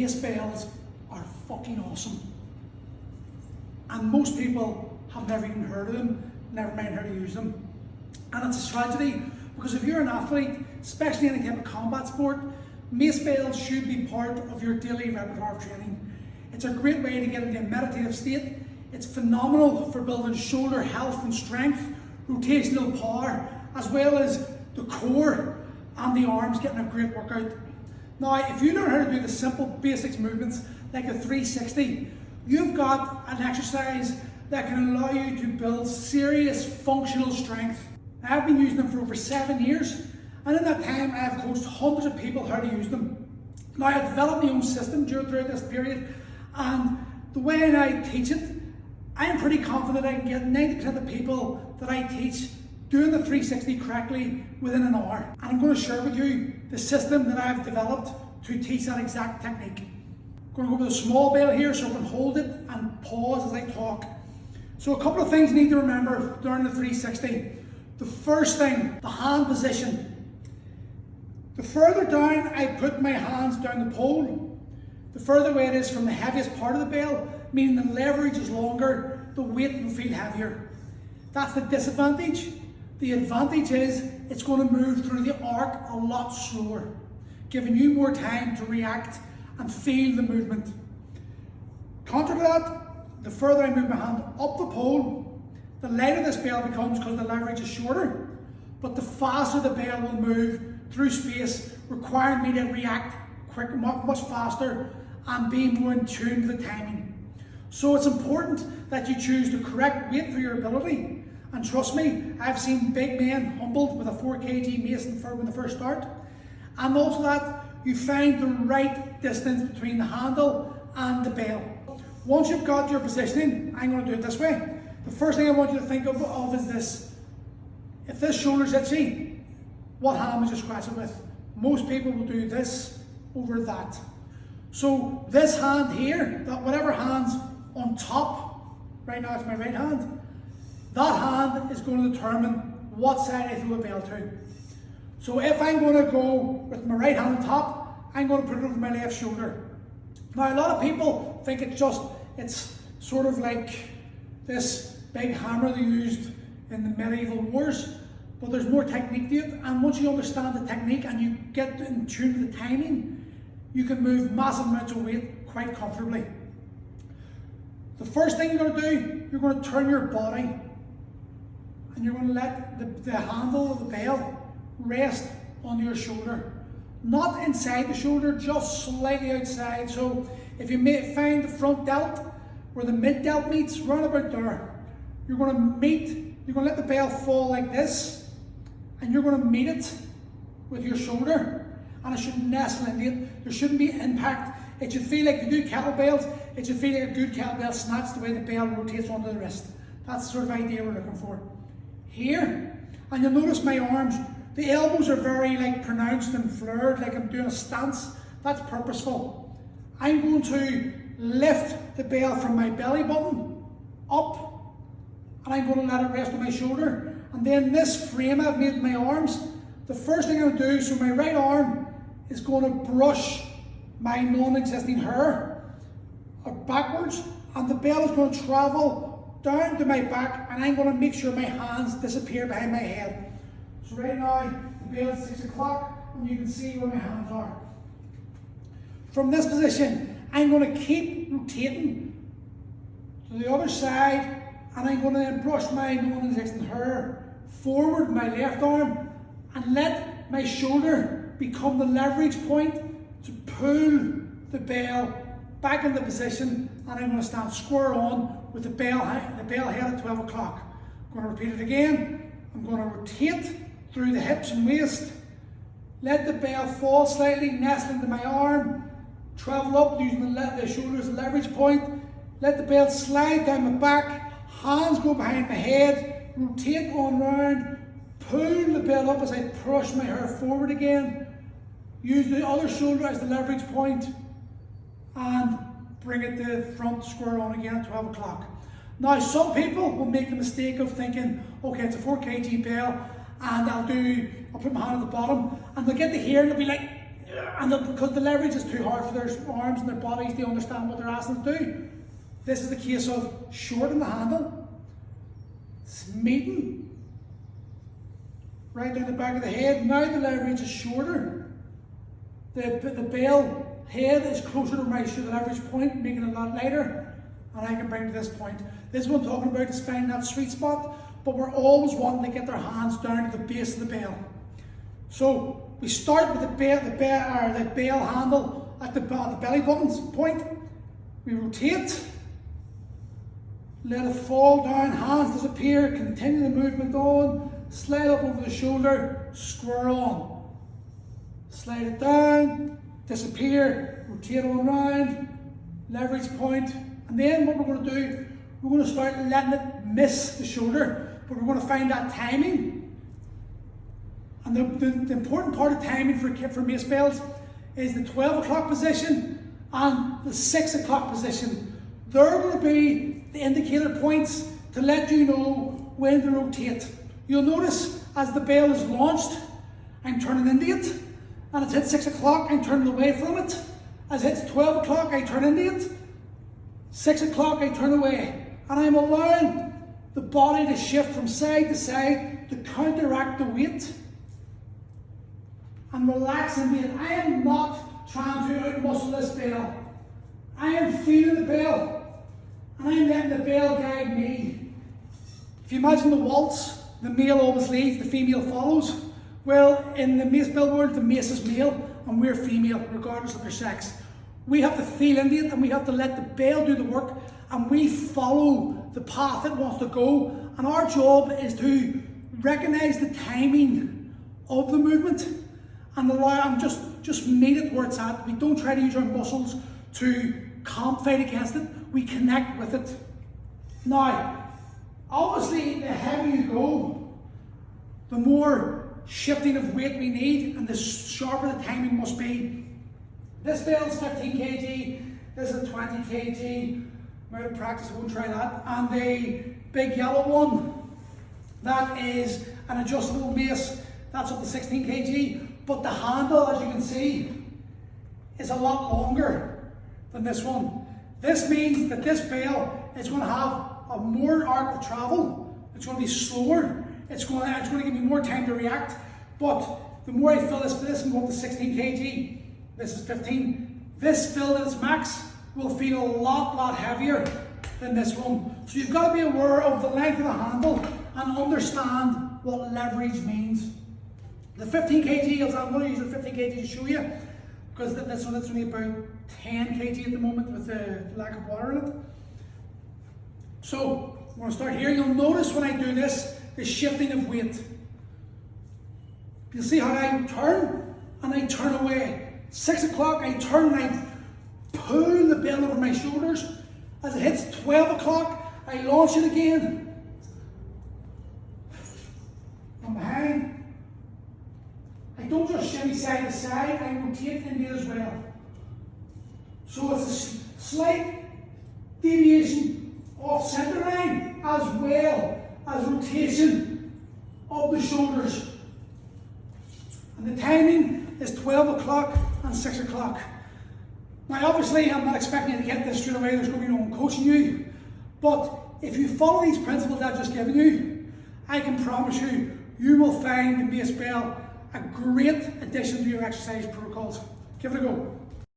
Macebells are fucking awesome. And most people have never even heard of them, never mind how to use them. And it's a tragedy, because if you're an athlete, especially any type of combat sport, Macebells should be part of your daily repertoire of training. It's a great way to get into a meditative state. It's phenomenal for building shoulder health and strength, rotational power, as well as the core and the arms getting a great workout. Now, if you learn how to do the simple basics movements like a 360, you've got an exercise that can allow you to build serious functional strength. I've been using them for over 7 years, and in that time I've coached hundreds of people how to use them. Now, I developed my own system throughout this period, and the way I teach it, I'm pretty confident I can get 90% of the people that I teach doing the 360 correctly within an hour. And I'm going to share with you the system that I've developed to teach that exact technique. I'm going to go with a small bell here so I can hold it and pause as I talk. So a couple of things you need to remember during the 360. The first thing, the hand position. The further down I put my hands down the pole, the further away it is from the heaviest part of the bell, meaning the leverage is longer, the weight will feel heavier. That's the disadvantage. The advantage is it's going to move through the arc a lot slower, giving you more time to react and feel the movement. Contra to that, the further I move my hand up the pole, the lighter this bell becomes because the leverage is shorter, but the faster the bell will move through space, requiring me to react quicker, much faster, and be more in tune to the timing. So it's important that you choose the correct weight for your ability. And trust me, I've seen big men humbled with a 4 kg mace when they first start. And also that you find the right distance between the handle and the bell. Once you've got your positioning, I'm going to do it this way. The first thing I want you to think of is this. If this shoulder's itchy, what hand would you scratch it with? Most people will do this over that. So this hand here, that whatever hand's on top, right now it's my right hand, that hand is going to determine what side I throw a bell to. So if I'm going to go with my right hand on top, I'm going to put it over my left shoulder. Now, a lot of people think it's sort of like this big hammer they used in the medieval wars, but there's more technique to it. And once you understand the technique and you get in tune with the timing, you can move massive amounts of weight quite comfortably. The first thing you're going to do, you're going to turn your body and you're going to let the handle of the bell rest on your shoulder. Not inside the shoulder, just slightly outside. So if you may find the front delt where the mid delt meets, round about there, you're going to let the bell fall like this, and you're going to meet it with your shoulder, and it should nestle into it. There shouldn't be impact. It should feel like the good kettlebells. It should feel like a good kettlebell snatch the way the bell rotates onto the wrist. That's the sort of idea we're looking for. Here, and you'll notice my arms, the elbows are very pronounced and flared, like I'm doing a stance. That's purposeful. I'm going to lift the bell from my belly button up, and I'm going to let it rest on my shoulder. And then this frame I've made with my arms, the first thing I'm going to do, so my right arm is going to brush my non-existing hair backwards, and the bell is going to travel down to my back, and I'm going to make sure my hands disappear behind my head. So right now, the bell is 6 o'clock, and you can see where my hands are. From this position, I'm going to keep rotating to the other side, and I'm going to then brush my non-existent hair forward with my left arm, and let my shoulder become the leverage point to pull the bell back into position, and I'm going to stand square on with the bell head at 12 o'clock. I'm going to repeat it again. I'm going to rotate through the hips and waist, let the bell fall slightly, nestle into my arm, travel up using the shoulder as a leverage point, let the bell slide down my back, hands go behind my head, rotate on round, pull the bell up as I push my hair forward again, use the other shoulder as the leverage point, and bring it to front square on again at 12 o'clock. Now, some people will make the mistake of thinking, okay, it's a 4 kg bell, and I'll put my hand at the bottom, and they'll get to here and they'll be like, because the leverage is too hard for their arms and their bodies to understand what they're asking to do. This is the case of shorten the handle, meeting, right down the back of the head. Now the leverage is shorter. The bell head is closer to my shoulder leverage point, making it a lot lighter, and I can bring to this point. This is what I'm talking about, is finding that sweet spot, but we're always wanting to get their hands down to the base of the bell. So we start with the bell handle at the belly button's point. We rotate, let it fall down, hands disappear, continue the movement on, slide up over the shoulder, square on. Slide it down, disappear, rotate on around, leverage point, and then what we're going to do, we're going to start letting it miss the shoulder, but we're going to find that timing. And the important part of timing for Macebells is the 12 o'clock position and the 6 o'clock position. They're going to be the indicator points to let you know when to rotate. You'll notice as the bell is launched, I'm turning into it. And it's hit 6 o'clock, I'm turning away from it. As it hits 12 o'clock, I turn into it. 6 o'clock, I turn away. And I'm allowing the body to shift from side to side to counteract the weight. And relaxing it. I am not trying to outmuscle this bell. I am feeling the bell. And I'm letting the bell guide me. If you imagine the waltz, the male always leads, the female follows. Well, in the Macebell world, the mace is male and we're female, regardless of their sex. We have to feel into it and we have to let the bell do the work, and we follow the path it wants to go. And our job is to recognize the timing of the movement and allow them just meet it where it's at. We don't try to use our muscles to fight against it. We connect with it. Now, obviously, the heavier you go, the more shifting of weight we need, and the sharper the timing must be. This bell's 15 kg, this is 20 kg. I'm out of practice, I won't try that. And the big yellow one, that is an adjustable mace, that's up to 16 kg. But the handle, as you can see, is a lot longer than this one. This means that this bell is going to have a more arc of travel. It's going to be slower. It's going to give me more time to react. But the more I fill this and go up to 16 kg, this is 15. This filled at its max will feel a lot heavier than this one. So you've got to be aware of the length of the handle and understand what leverage means. The 15 kg, I'm going to use the 15 kg to show you, because this one is only about 10 kg at the moment with the lack of water in it. So I'm going to start here. You'll notice when I do this, the shifting of weight. You'll see how I turn and I turn away. 6 o'clock, I turn and I pull the bell over my shoulders. As it hits 12 o'clock, I launch it again. From behind. I don't just shimmy side to side, I rotate into it as well. So it's a slight deviation off centre line as well as rotation of the shoulders. And the timing is 12 o'clock and 6 o'clock. Now obviously I'm not expecting you to get this straight away, there's going to be no one coaching you. But if you follow these principles I've just given you, I can promise you, you will find the Macebell a great addition to your exercise protocols. Give it a go.